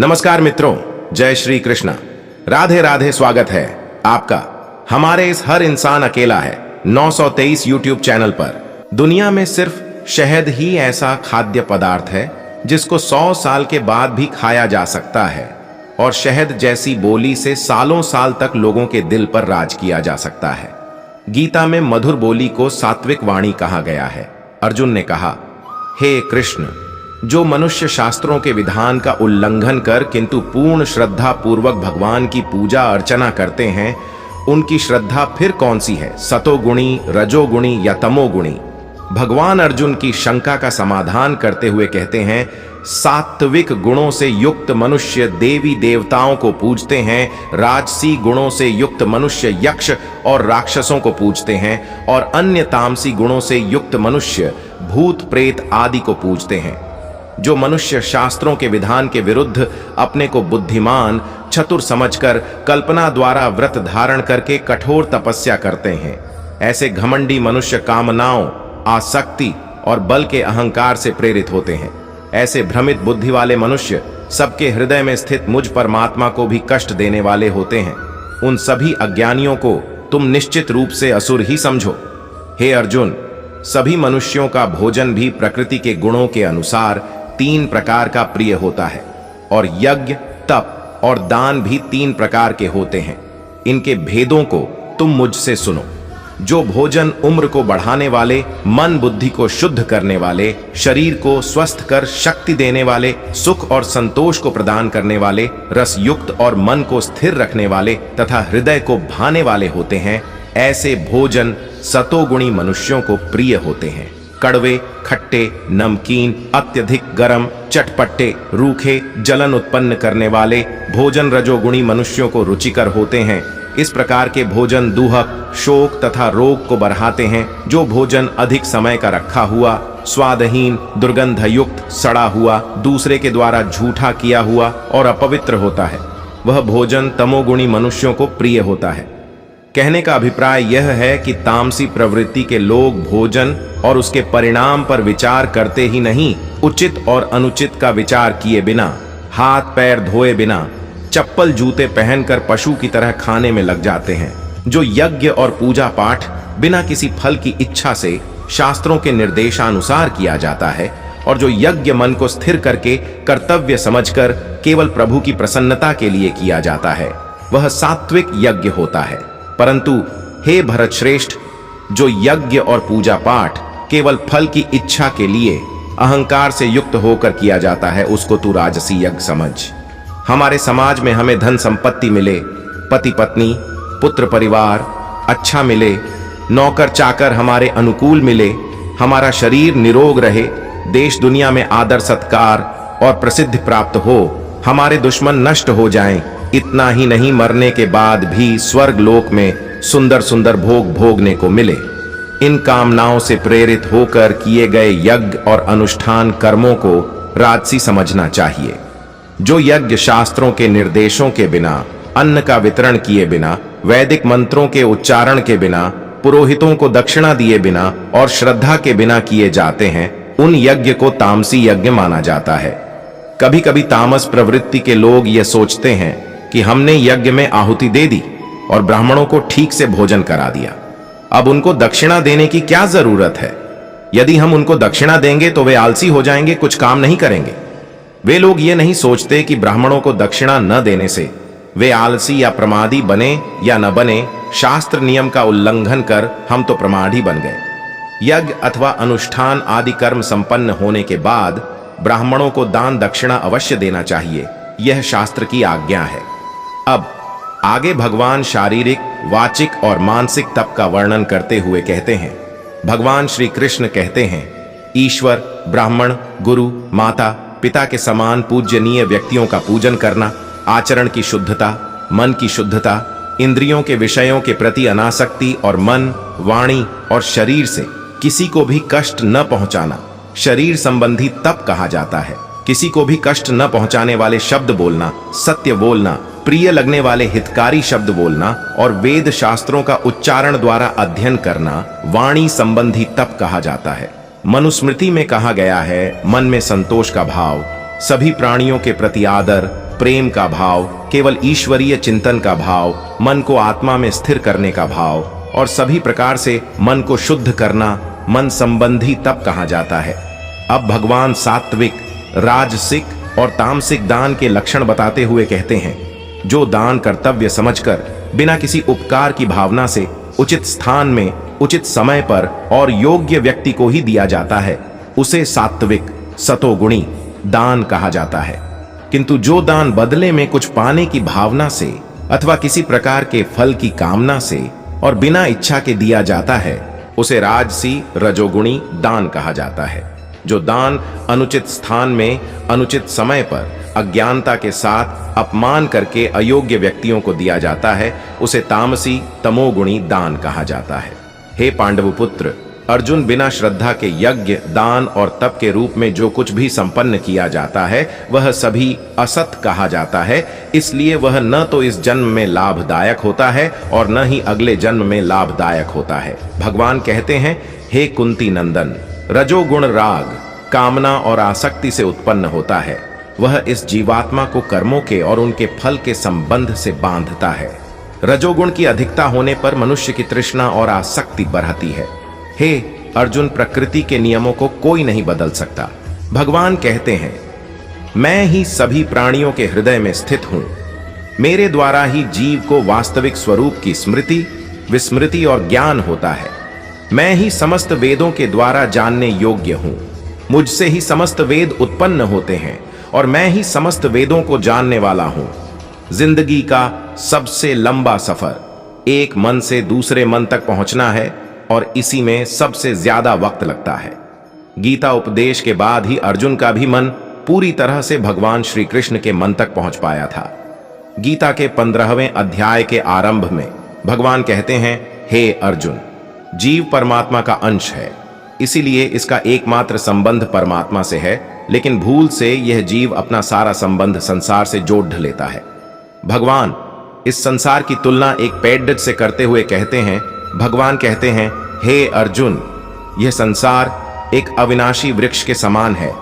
नमस्कार मित्रों, जय श्री कृष्णा। राधे राधे। स्वागत है आपका हमारे इस हर इंसान अकेला है 923 यूट्यूब चैनल पर। दुनिया में सिर्फ शहद ही ऐसा खाद्य पदार्थ है जिसको 100 साल के बाद भी खाया जा सकता है और शहद जैसी बोली से सालों साल तक लोगों के दिल पर राज किया जा सकता है। गीता में मधुर बोली को सात्विक वाणी कहा गया है। अर्जुन ने कहा, हे कृष्ण, जो मनुष्य शास्त्रों के विधान का उल्लंघन कर किंतु पूर्ण श्रद्धा पूर्वक भगवान की पूजा अर्चना करते हैं, उनकी श्रद्धा फिर कौन सी है, सतोगुणी, रजोगुणी या तमोगुणी? भगवान अर्जुन की शंका का समाधान करते हुए कहते हैं, सात्विक गुणों से युक्त मनुष्य देवी देवताओं को पूजते हैं, राजसी गुणों से युक्त मनुष्य यक्ष और राक्षसों को पूजते हैं और अन्य तामसी गुणों से युक्त मनुष्य भूत प्रेत आदि को पूजते हैं। जो मनुष्य शास्त्रों के विधान के विरुद्ध अपने को बुद्धिमान चतुर समझकर कल्पना द्वारा व्रत धारण करके कठोर तपस्या करते हैं, ऐसे घमंडी मनुष्य कामनाओं, आसक्ति और बल के अहंकार से प्रेरित होते हैं। ऐसे भ्रमित बुद्धि वाले मनुष्य सबके हृदय में स्थित मुझ परमात्मा को भी कष्ट देने वाले होते हैं। उन सभी अज्ञानियों को तुम निश्चित रूप से असुर ही समझो। हे अर्जुन, सभी मनुष्यों का भोजन भी प्रकृति के गुणों के अनुसार 3 प्रकार का प्रिय होता है और यज्ञ, तप और दान भी 3 प्रकार के होते हैं। इनके भेदों को तुम मुझसे सुनो। जो भोजन उम्र को बढ़ाने वाले, मन बुद्धि को शुद्ध करने वाले, शरीर को स्वस्थ कर शक्ति देने वाले, सुख और संतोष को प्रदान करने वाले, रसयुक्त और मन को स्थिर रखने वाले तथा हृदय को भाने वाले होते हैं, ऐसे भोजन सतोगुणी मनुष्यों को प्रिय होते हैं। कड़वे, खट्टे, नमकीन, अत्यधिक गरम, चटपटे, रूखे, जलन उत्पन्न करने वाले भोजन रजोगुणी मनुष्यों को रुचिकर होते हैं। इस प्रकार के भोजन दूहक, शोक तथा रोग को बढ़ाते हैं। जो भोजन अधिक समय का रखा हुआ, स्वादहीन, दुर्गंधयुक्त, सड़ा हुआ, दूसरे के द्वारा झूठा किया हुआ और अपवित्र होता है, वह भोजन तमोगुणी मनुष्यों को प्रिय होता है। कहने का अभिप्राय यह है कि तामसी प्रवृत्ति के लोग भोजन और उसके परिणाम पर विचार करते ही नहीं, उचित और अनुचित का विचार किए बिना, हाथ पैर धोए बिना, चप्पल जूते पहनकर पशु की तरह खाने में लग जाते हैं। जो यज्ञ और पूजा पाठ बिना किसी फल की इच्छा से शास्त्रों के निर्देशानुसार किया जाता है और जो यज्ञ मन को स्थिर करके कर्तव्य समझकर केवल प्रभु की प्रसन्नता के लिए किया जाता है, वह सात्विक यज्ञ होता है। परंतु हे भरत श्रेष्ठ, जो यज्ञ और पूजा पाठ केवल फल की इच्छा के लिए अहंकार से युक्त होकर किया जाता है, उसको तू राजसी यज्ञ समझ। हमारे समाज में हमें धन संपत्ति मिले, पति पत्नी पुत्र परिवार अच्छा मिले, नौकर चाकर हमारे अनुकूल मिले, हमारा शरीर निरोग रहे, देश दुनिया में आदर सत्कार और प्रसिद्धि प्राप्त हो, हमारे दुश्मन नष्ट हो जाएं, इतना ही नहीं, मरने के बाद भी स्वर्ग लोक में सुंदर सुंदर भोग भोगने को मिले। इन कामनाओं से प्रेरित होकर किए गए यज्ञ और अनुष्ठान कर्मों को राजसी समझना चाहिए। जो यज्ञ शास्त्रों के निर्देशों के बिना, अन्न का वितरण किए बिना, वैदिक मंत्रों के उच्चारण के बिना, पुरोहितों को दक्षिणा दिए बिना और श्रद्धा के बिना किए जाते हैं, उन यज्ञ को तामसी यज्ञ माना जाता है। कभी कभी तामस प्रवृत्ति के लोग ये सोचते हैं कि हमने यज्ञ में आहुति दे दी और ब्राह्मणों को ठीक से भोजन करा दिया, अब उनको दक्षिणा देने की क्या जरूरत है? यदि हम उनको दक्षिणा देंगे तो वे आलसी हो जाएंगे, कुछ काम नहीं करेंगे। वे लोग ये नहीं सोचते कि ब्राह्मणों को दक्षिणा न देने से वे आलसी या प्रमादी बने या न बने, शास्त्र नियम का उल्लंघन कर हम तो प्रमादी बन गए। यज्ञ अथवा अनुष्ठान आदि कर्म संपन्न होने के बाद ब्राह्मणों को दान दक्षिणा अवश्य देना चाहिए, यह शास्त्र की आज्ञा है। अब आगे भगवान शारीरिक, वाचिक और मानसिक तप का वर्णन करते हुए कहते हैं। भगवान श्री कृष्ण कहते हैं, ईश्वर, ब्राह्मण, गुरु, माता, पिता के समान पूजनीय व्यक्तियों का पूजन करना, आचरण की शुद्धता, मन की शुद्धता, इंद्रियों के विषयों के प्रति अनासक्ति और मन, वाणी और शरीर से किसी को भी कष्ट न पहुंचाना, शरीर संबंधी तप कहा जाता है। किसी को भी कष्ट न पहुंचाने वाले शब्द बोलना, सत्य बोलना, प्रिय लगने वाले हितकारी शब्द बोलना और वेद शास्त्रों का उच्चारण द्वारा अध्ययन करना वाणी संबंधी तप कहा जाता है। मनुस्मृति में कहा गया है, मन में संतोष का भाव, सभी प्राणियों के प्रति आदर, प्रेम का भाव, केवल ईश्वरीय चिंतन का भाव, मन को आत्मा में स्थिर करने का भाव और सभी प्रकार से मन को शुद्ध करना मन संबंधी तप कहा जाता है। अब भगवान सात्विक, राजसिक और तामसिक दान के लक्षण बताते हुए कहते हैं, जो दान कर्तव्य समझकर बिना किसी उपकार की भावना से उचित स्थान में, उचित समय पर और योग्य व्यक्ति को ही दिया जाता है, उसे सात्विक, सतोगुणी दान कहा जाता है। किंतु जो दान बदले में कुछ पाने की भावना से अथवा किसी प्रकार के फल की कामना से और बिना इच्छा के दिया जाता है, उसे राजसी, रजोगुणी दान कहा जाता है। जो दान अनुचित स्थान में, अनुचित समय पर, अज्ञानता के साथ अपमान करके अयोग्य व्यक्तियों को दिया जाता है, उसे तामसी, तमोगुणी दान कहा जाता है। हे पांडवपुत्र अर्जुन, बिना श्रद्धा के यज्ञ, दान और तप के रूप में जो कुछ भी संपन्न किया जाता है वह सभी असत कहा जाता है। इसलिए वह न तो इस जन्म में लाभदायक होता है और न ही अगले जन्म में लाभदायक होता है। भगवान कहते हैं, हे कुंती नंदन, रजोगुण राग, कामना और आसक्ति से उत्पन्न होता है। वह इस जीवात्मा को कर्मों के और उनके फल के संबंध से बांधता है। रजोगुण की अधिकता होने पर मनुष्य की तृष्णा और आसक्ति बढ़ती है। हे अर्जुन, प्रकृति के नियमों को कोई नहीं बदल सकता। भगवान कहते हैं, मैं ही सभी प्राणियों के हृदय में स्थित हूं। मेरे द्वारा ही जीव को वास्तविक स्वरूप की स्मृति, विस्मृति और ज्ञान होता है। मैं ही समस्त वेदों के द्वारा जानने योग्य हूं। मुझसे ही समस्त वेद उत्पन्न होते हैं और मैं ही समस्त वेदों को जानने वाला हूं। जिंदगी का सबसे लंबा सफर एक मन से दूसरे मन तक पहुंचना है और इसी में सबसे ज्यादा वक्त लगता है। गीता उपदेश के बाद ही अर्जुन का भी मन पूरी तरह से भगवान श्री कृष्ण के मन तक पहुंच पाया था। गीता के 15वें अध्याय के आरंभ में भगवान कहते हैं, हे अर्जुन, जीव परमात्मा का अंश है, इसीलिए इसका एकमात्र संबंध परमात्मा से है, लेकिन भूल से यह जीव अपना सारा संबंध संसार से जोड़ लेता है। भगवान इस संसार की तुलना एक पेड़ से करते हुए कहते हैं, भगवान कहते हैं, हे अर्जुन, यह संसार एक अविनाशी वृक्ष के समान है,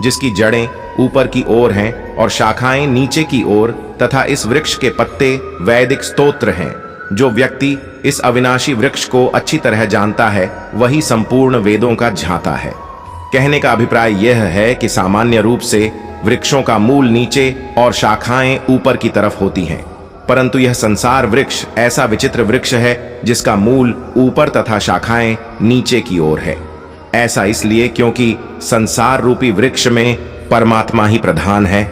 जिसकी जड़ें ऊपर की ओर हैं और शाखाएं नीचे की ओर, तथा इस वृक्ष के पत्ते वैदिक स्तोत्र हैं। जो व्यक्ति इस अविनाशी वृक्ष को अच्छी तरह जानता है, वही संपूर्ण वेदों का झांता है। कहने का अभिप्राय यह है कि सामान्य रूप से वृक्षों का मूल नीचे और शाखाएं ऊपर की तरफ होती हैं, परंतु यह संसार वृक्ष ऐसा विचित्र वृक्ष है जिसका मूल ऊपर तथा शाखाएं नीचे की ओर है। ऐसा इसलिए क्योंकि संसार रूपी वृक्ष में परमात्मा ही प्रधान है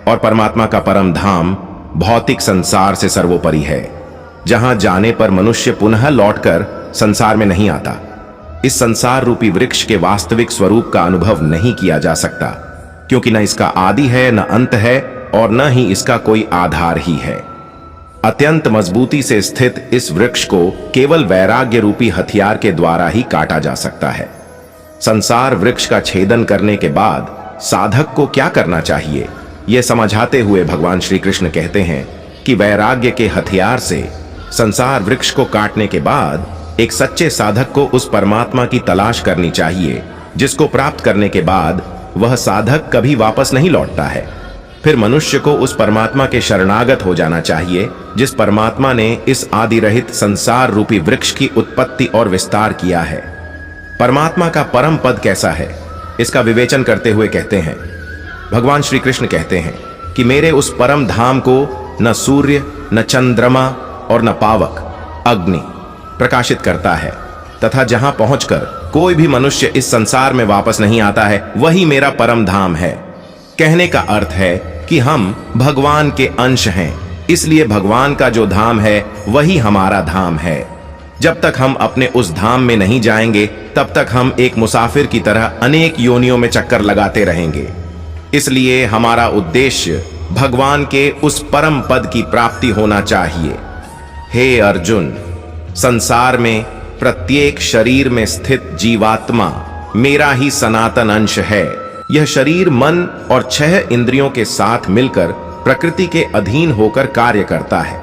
और परमात्मा का परम धाम भौतिक संसार से सर्वोपरि है, जहां जाने पर मनुष्य पुनः लौटकर संसार में नहीं आता। इस संसार रूपी वृक्ष के वास्तविक स्वरूप का अनुभव नहीं किया जा सकता, क्योंकि न इसका आदि है, न अंत है और न ही इसका कोई आधार ही है। अत्यंत मजबूती से स्थित इस वृक्ष को केवल वैराग्य रूपी हथियार के द्वारा ही काटा जा सकता है। संसार वृक्ष का छेदन करने के बाद साधक को क्या करना चाहिए, यह समझाते हुए भगवान श्री कृष्ण कहते हैं कि वैराग्य के हथियार से संसार वृक्ष को काटने के बाद एक सच्चे साधक को उस परमात्मा की तलाश करनी चाहिए, जिसको प्राप्त करने के बाद वह साधक कभी वापस नहीं लौटता है। फिर मनुष्य को उस परमात्मा के शरणागत हो जाना चाहिए, जिस परमात्मा ने इस आदि रहित संसार रूपी वृक्ष की उत्पत्ति और विस्तार किया है। परमात्मा का परम पद कैसा है, इसका विवेचन करते हुए कहते हैं, भगवान श्री कृष्ण कहते हैं कि मेरे उस परम धाम को न सूर्य, न चंद्रमा और न पावक, अग्नि प्रकाशित करता है, तथा जहां पहुंचकर कोई भी मनुष्य इस संसार में वापस नहीं आता है, वही मेरा परम धाम है। कहने का अर्थ है कि हम भगवान के अंश हैं, इसलिए भगवान का जो धाम है वही हमारा धाम है। जब तक हम अपने उस धाम में नहीं जाएंगे, तब तक हम एक मुसाफिर की तरह अनेक योनियों में चक्कर लगाते रहेंगे। इसलिए हमारा उद्देश्य भगवान के उस परम पद की प्राप्ति होना चाहिए। हे अर्जुन, संसार में प्रत्येक शरीर में स्थित जीवात्मा मेरा ही सनातन अंश है। यह शरीर मन और 6 इंद्रियों के साथ मिलकर प्रकृति के अधीन होकर कार्य करता है।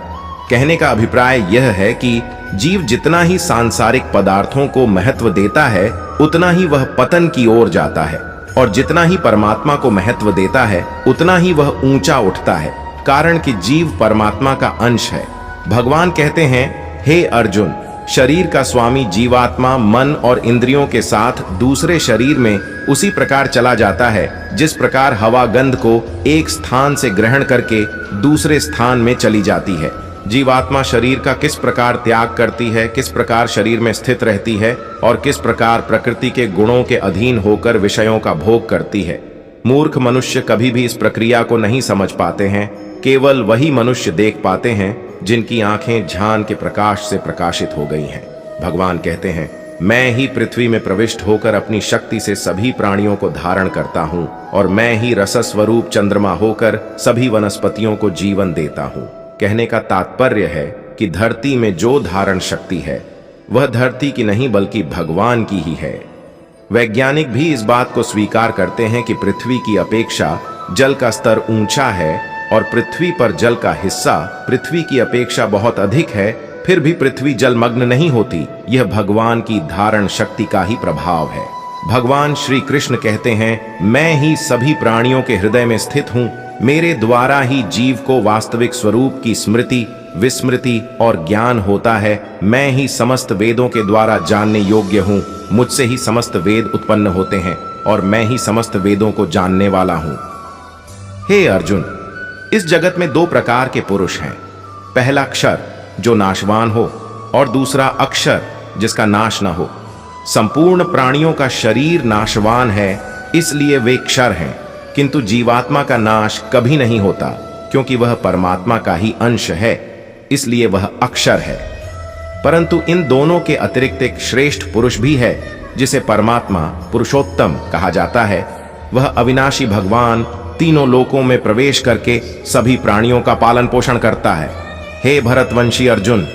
कहने का अभिप्राय यह है कि जीव जितना ही सांसारिक पदार्थों को महत्व देता है, उतना ही वह पतन की ओर जाता है। और जितना ही परमात्मा को महत्व देता है उतना ही वह ऊंचा उठता है, कारण कि जीव परमात्मा का अंश है। भगवान कहते हैं, हे अर्जुन, शरीर का स्वामी जीवात्मा मन और इंद्रियों के साथ दूसरे शरीर में उसी प्रकार चला जाता है जिस प्रकार हवा गंध को एक स्थान से ग्रहण करके दूसरे स्थान में चली जाती है। जीवात्मा शरीर का किस प्रकार त्याग करती है, किस प्रकार शरीर में स्थित रहती है और किस प्रकार प्रकृति के गुणों के अधीन होकर विषयों का भोग करती है। मूर्ख मनुष्य कभी भी इस प्रक्रिया को नहीं समझ पाते हैं। केवल वही मनुष्य देख पाते हैं जिनकी आंखें ज्ञान के प्रकाश से प्रकाशित हो गई हैं। भगवान कहते हैं, मैं ही पृथ्वी में प्रविष्ट होकर अपनी शक्ति से सभी प्राणियों को धारण करता हूँ और मैं ही रसस्वरूप चंद्रमा होकर सभी वनस्पतियों को जीवन देता हूँ। कहने का तात्पर्य है कि धरती में जो धारण शक्ति है वह धरती की नहीं बल्कि भगवान की ही है। वैज्ञानिक भी इस बात को स्वीकार करते हैं कि पृथ्वी की अपेक्षा जल का स्तर ऊंचा है और पृथ्वी पर जल का हिस्सा पृथ्वी की अपेक्षा बहुत अधिक है, फिर भी पृथ्वी जलमग्न नहीं होती। यह भगवान की धारण शक्ति का ही प्रभाव है। भगवान श्री कृष्ण कहते हैं, मैं ही सभी प्राणियों के हृदय में स्थित हूँ। मेरे द्वारा ही जीव को वास्तविक स्वरूप की स्मृति, विस्मृति और ज्ञान होता है। मैं ही समस्त वेदों के द्वारा जानने योग्य हूँ। मुझसे ही समस्त वेद उत्पन्न होते हैं और मैं ही समस्त वेदों को जानने वाला हूँ। हे अर्जुन, इस जगत में दो प्रकार के पुरुष हैं। पहला क्षर जो नाशवान हो और दूसरा अक्षर जिसका नाश न हो। संपूर्ण प्राणियों का शरीर नाशवान है इसलिए वे क्षर हैं, किंतु जीवात्मा का नाश कभी नहीं होता क्योंकि वह परमात्मा का ही अंश है, इसलिए वह अक्षर है। परंतु इन दोनों के अतिरिक्त एक श्रेष्ठ पुरुष भी है जिसे परमात्मा पुरुषोत्तम कहा जाता है। वह अविनाशी भगवान तीनों लोकों में प्रवेश करके सभी प्राणियों का पालन पोषण करता है। हे भरतवंशी अर्जुन,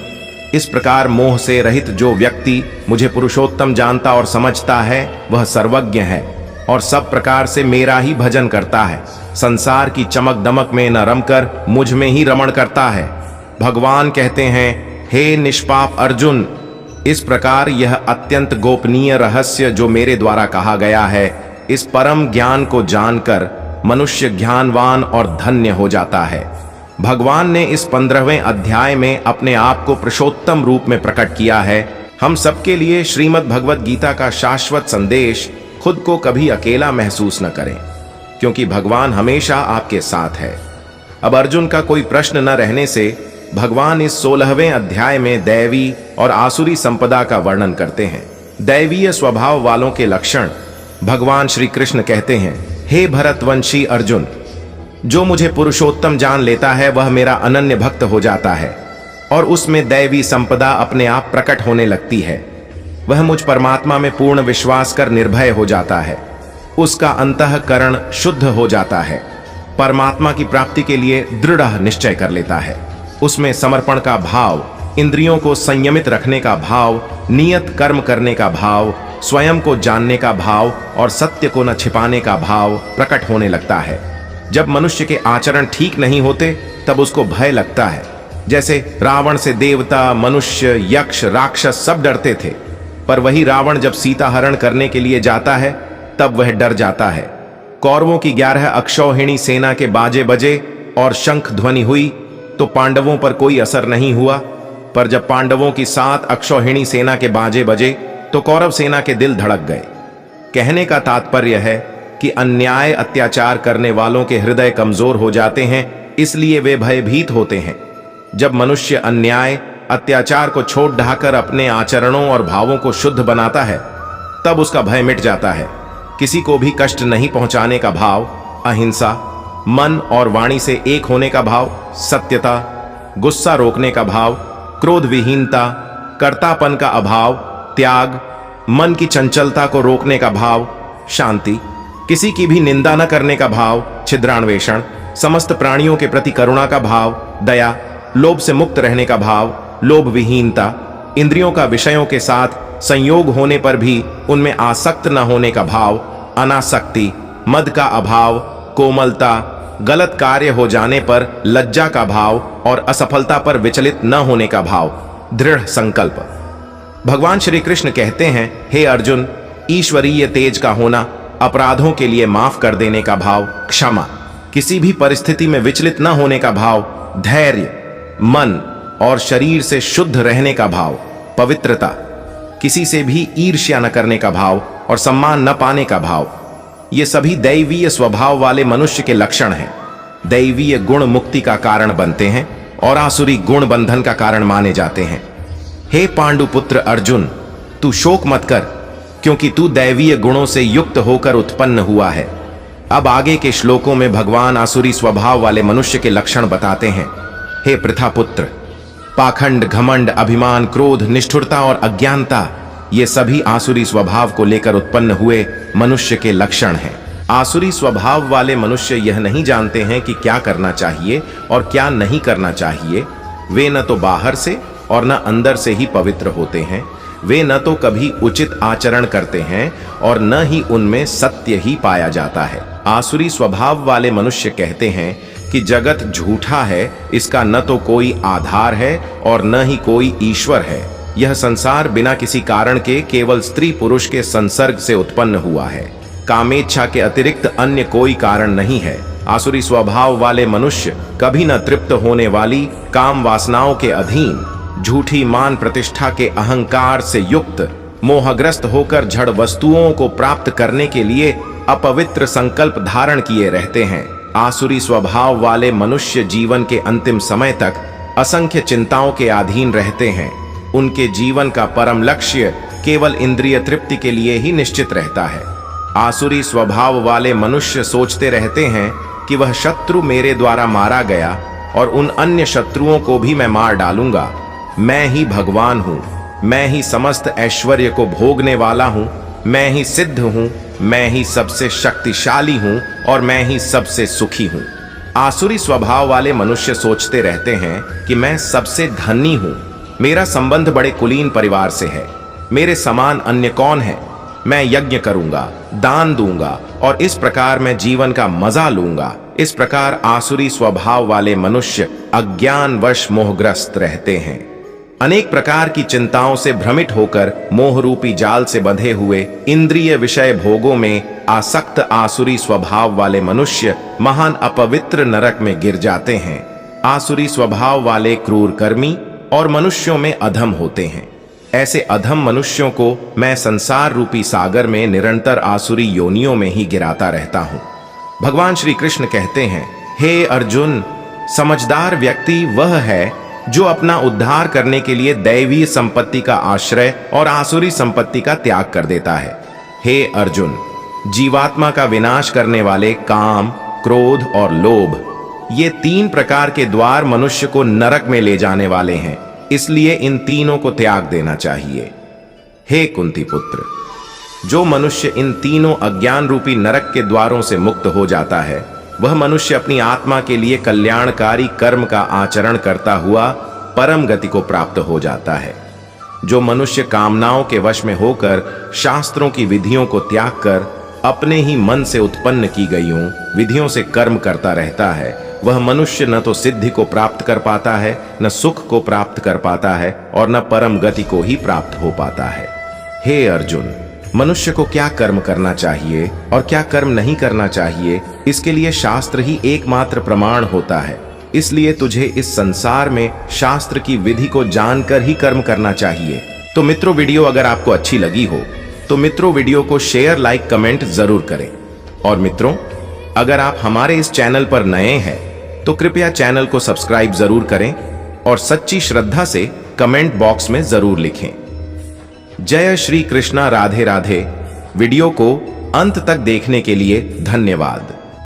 इस प्रकार मोह से रहित जो व्यक्ति मुझे पुरुषोत्तम जानता और समझता है वह सर्वज्ञ है और सब प्रकार से मेरा ही भजन करता है। संसार की चमक दमक में न रमकर मुझ में ही रमण करता है। भगवान कहते हैं, हे निष्पाप अर्जुन, इस प्रकार यह अत्यंत गोपनीय रहस्य जो मेरे द्वारा कहा गया है, इस परम ज्ञान को जानकर मनुष्य ज्ञानवान और धन्य हो जाता है। भगवान ने इस 15वें अध्याय में अपने आप को पुरुषोत्तम रूप में प्रकट किया है। हम सबके लिए श्रीमद् भगवद गीता का शाश्वत संदेश, खुद को कभी अकेला महसूस न करें क्योंकि भगवान हमेशा आपके साथ है। अब अर्जुन का कोई प्रश्न न रहने से भगवान इस 16वें अध्याय में दैवी और आसुरी संपदा का वर्णन करते हैं। दैवीय स्वभाव वालों के लक्षण भगवान श्री कृष्ण कहते हैं, हे भरतवंशी अर्जुन, जो मुझे पुरुषोत्तम जान लेता है वह मेरा अनन्य भक्त हो जाता है और उसमें दैवी संपदा अपने आप प्रकट होने लगती है। वह मुझ परमात्मा में पूर्ण विश्वास कर निर्भय हो जाता है। उसका अंतःकरण शुद्ध हो जाता है। परमात्मा की प्राप्ति के लिए दृढ़ निश्चय कर लेता है। उसमें समर्पण का भाव, इंद्रियों को संयमित रखने का भाव, नियत कर्म करने का भाव, स्वयं को जानने का भाव और सत्य को न छिपाने का भाव प्रकट होने लगता है। जब मनुष्य के आचरण ठीक नहीं होते तब उसको भय लगता है। जैसे रावण से देवता, मनुष्य, यक्ष, राक्षस सब डरते थे, पर वही रावण जब सीता हरण करने के लिए जाता है तब वह डर जाता है। कौरवों की 11 अक्षौहिणी सेना के बाजे बजे और शंख ध्वनि हुई तो पांडवों पर कोई असर नहीं हुआ, पर जब पांडवों की 7 अक्षौहिणी सेना के बाजे बजे तो कौरव सेना के दिल धड़क गए। कहने का तात्पर्य है कि अन्याय अत्याचार करने वालों के हृदय कमजोर हो जाते हैं, इसलिए वे भयभीत होते हैं। जब मनुष्य अन्याय अत्याचार को छोड़ ढाकर अपने आचरणों और भावों को शुद्ध बनाता है तब उसका भय मिट जाता है। किसी को भी कष्ट नहीं पहुंचाने का भाव, अहिंसा, मन और वाणी से एक होने का भाव, सत्यता, गुस्सा रोकने का भाव, क्रोध विहीनता, कर्तापन का अभाव, त्याग, मन की चंचलता को रोकने का भाव, शांति, किसी की भी निंदा न करने का भाव, छिद्रान्वेषण, समस्त प्राणियों के प्रति करुणा का भाव, दया, लोभ से मुक्त रहने का भाव, लोभ विहीनता, इंद्रियों का विषयों के साथ संयोग होने पर भी उनमें आसक्त न होने का भाव, अनासक्ति, मद का अभाव, कोमलता, गलत कार्य हो जाने पर लज्जा का भाव और असफलता पर विचलित न होने का भाव, दृढ़ संकल्प। भगवान श्री कृष्ण कहते हैं, हे अर्जुन, ईश्वरीय तेज का होना, अपराधों के लिए माफ कर देने का भाव, क्षमा, किसी भी परिस्थिति में विचलित न होने का भाव, धैर्य, मन और शरीर से शुद्ध रहने का भाव, पवित्रता, किसी से भी ईर्ष्या न करने का भाव और सम्मान न पाने का भाव, ये सभी दैवीय स्वभाव वाले मनुष्य के लक्षण हैं। दैवीय गुण मुक्ति का कारण बनते हैं और आसुरी गुण बंधन का कारण माने जाते हैं। हे पांडुपुत्र अर्जुन, तू शोक मत कर, क्योंकि तू दैवीय गुणों से युक्त होकर उत्पन्न हुआ है। अब आगे के श्लोकों में भगवान आसुरी स्वभाव वाले मनुष्य के लक्षण बताते हैं। हे पृथापुत्र, पाखंड, घमंड, अभिमान, क्रोध, निष्ठुरता और अज्ञानता, ये सभी आसुरी स्वभाव को लेकर उत्पन्न हुए मनुष्य के लक्षण हैं। आसुरी स्वभाव वाले मनुष्य यह नहीं जानते हैं कि क्या करना चाहिए और क्या नहीं करना चाहिए। वे न तो बाहर से और न अंदर से ही पवित्र होते हैं। वे न तो कभी उचित आचरण करते हैं और न ही उनमें सत्य ही पाया जाता है। आसुरी स्वभाव वाले मनुष्य कहते हैं कि जगत झूठा है, इसका न तो कोई आधार है और न ही कोई ईश्वर है। यह संसार बिना किसी कारण के केवल स्त्री पुरुष के संसर्ग से उत्पन्न हुआ है। कामेच्छा के अतिरिक्त अन्य कोई कारण नहीं है। आसुरी स्वभाव वाले मनुष्य कभी न तृप्त होने वाली काम वासनाओं के अधीन, झूठी मान प्रतिष्ठा के अहंकार से युक्त, मोहग्रस्त होकर जड़ वस्तुओं को प्राप्त करने के लिए अपवित्र संकल्प धारण किए रहते हैं। आसुरी स्वभाव वाले मनुष्य जीवन के अंतिम समय तक असंख्य चिंताओं के अधीन रहते हैं। उनके जीवन का परम लक्ष्य केवल इंद्रिय तृप्ति के लिए ही निश्चित रहता है। आसुरी स्वभाव वाले मनुष्य सोचते रहते हैं कि वह शत्रु मेरे द्वारा मारा गया और उन अन्य शत्रुओं को भी मैं मार डालूंगा। मैं ही भगवान हूँ, मैं ही समस्त ऐश्वर्य को भोगने वाला हूँ, मैं ही सिद्ध हूँ, मैं ही सबसे शक्तिशाली हूँ और मैं ही सबसे सुखी हूँ। आसुरी स्वभाव वाले मनुष्य सोचते रहते हैं कि मैं सबसे धनी हूँ, मेरा संबंध बड़े कुलीन परिवार से है, मेरे समान अन्य कौन है, मैं यज्ञ करूंगा, दान दूंगा और इस प्रकार मैं जीवन का मजा लूंगा। इस प्रकार आसुरी स्वभाव वाले मनुष्य अज्ञानवश मोहग्रस्त रहते हैं। अनेक प्रकार की चिंताओं से भ्रमित होकर मोह रूपी जाल से बंधे हुए इंद्रिय विषय भोगों में आसक्त आसुरी स्वभाव वाले मनुष्य महान अपवित्र नरक में गिर जाते हैं। आसुरी स्वभाव वाले क्रूर कर्मी और मनुष्यों में अधम होते हैं। ऐसे अधम मनुष्यों को मैं संसार रूपी सागर में निरंतर आसुरी योनियों में ही गिराता रहता हूँ। भगवान श्री कृष्ण कहते हैं, हे अर्जुन, समझदार व्यक्ति वह है जो अपना उद्धार करने के लिए दैवीय संपत्ति का आश्रय और आसुरी संपत्ति का त्याग कर देता है। हे अर्जुन, जीवात्मा का विनाश करने वाले काम, क्रोध और लोभ, ये 3 प्रकार के द्वार मनुष्य को नरक में ले जाने वाले हैं, इसलिए इन तीनों को त्याग देना चाहिए। हे कुंती पुत्र, जो मनुष्य इन तीनों अज्ञान रूपी नरक के द्वारों से मुक्त हो जाता है, वह मनुष्य अपनी आत्मा के लिए कल्याणकारी कर्म का आचरण करता हुआ परम गति को प्राप्त हो जाता है। जो मनुष्य कामनाओं के वश में होकर शास्त्रों की विधियों को त्याग कर अपने ही मन से उत्पन्न की गईयों विधियों से कर्म करता रहता है, वह मनुष्य न तो सिद्धि को प्राप्त कर पाता है, न सुख को प्राप्त कर पाता है और न परम गति को ही प्राप्त हो पाता है। हे अर्जुन, मनुष्य को क्या कर्म करना चाहिए और क्या कर्म नहीं करना चाहिए, इसके लिए शास्त्र ही एकमात्र प्रमाण होता है। इसलिए तुझे इस संसार में शास्त्र की विधि को जानकर ही कर्म करना चाहिए। तो मित्रों, वीडियो अगर आपको अच्छी लगी हो तो मित्रों वीडियो को शेयर, लाइक, कमेंट जरूर करें। और मित्रों, अगर आप हमारे इस चैनल पर नए हैं तो कृपया चैनल को सब्सक्राइब जरूर करें और सच्ची श्रद्धा से कमेंट बॉक्स में जरूर लिखें। जय श्री कृष्णा। राधे राधे। वीडियो को अंत तक देखने के लिए धन्यवाद।